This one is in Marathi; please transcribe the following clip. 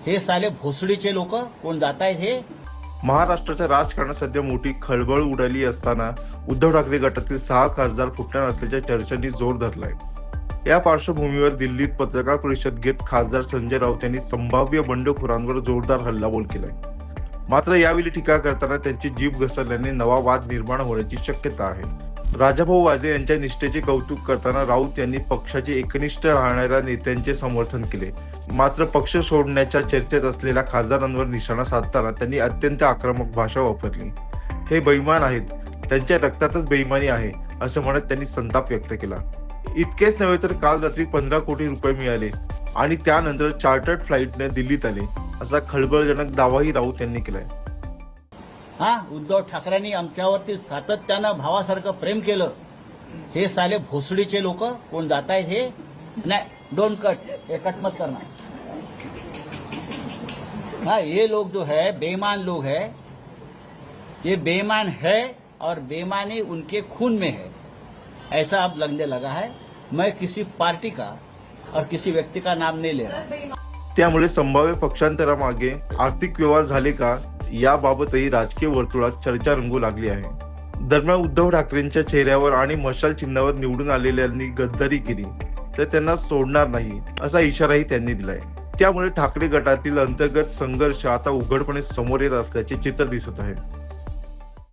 हे साले भोसडीचे लोक कोण जात आहेत हे? महाराष्ट्राच्या राजकारणात सध्या मोठी खळबळ उडाली असताना उद्धव ठाकरे गटातील 6 खासदार फुटणार असल्याच्या चर्चांनी जोर धरलाय. या पार्श्वभूमीवर दिल्लीत पत्रकार परिषद घेत खासदार संजय राऊत यांनी संभाव्य बंडखोरांवर जोरदार हल्लाबोल केलाय. मात्र यावेळी टीका करताना त्यांची जीभ घसरल्याने नवा वाद निर्माण होण्याची शक्यता आहे. राजाभाऊ वाजे यांच्या निष्ठेचे कौतुक करताना राऊत यांनी पक्षाचे एकनिष्ठ राहणाऱ्या नेत्यांचे समर्थन केले. मात्र पक्ष सोडण्याच्या चर्चेत असलेल्या खासदारांवर निशाणा साधताना त्यांनी अत्यंत आक्रमक भाषा वापरली. हे बेईमान आहेत, त्यांच्या रक्तातच बेईमानी आहे असं म्हणत त्यांनी संताप व्यक्त केला. इतकेच नव्हे तर काल रात्री 15 कोटी रुपये मिळाले आणि त्यानंतर चार्टर्ड फ्लाईटने दिल्लीत आले असा खळबळजनक दावाही राऊत यांनी केलाय. उद्धव ठाकरेंनी आमच्यावरती सातत्यानं भावासारखं प्रेम केलं. हे साले भोसडीचे लोक कोण जात आहेत हे? नहीं, डोंट कट, ये कट मत करना. ये लोग जो है बेईमान लोग है, ये बेईमान है और बेईमानी उनके खून में है, ऐसा अब लगने लगा है. मैं किसी पार्टी का और किसी व्यक्ति का नाम नहीं ले रहा. त्यामुळे संभाव्य पक्षांतरामागे आर्थिक व्यवहार झाले का याबाबतही राजकीय वर्तुळात चर्चा रंगू लागली आहे. दरम्यान उद्धव ठाकरेंच्या चेहऱ्यावर आणि मशाल चिन्हावर निवडून आलेल्यांनी गद्दारी केली तर त्यांना सोडणार नाही असा इशाराही त्यांनी दिलाय. त्यामुळे ठाकरे गटातील अंतर्गत संघर्ष आता उघडपणे समोर येत असल्याचे चित्र दिसत आहे.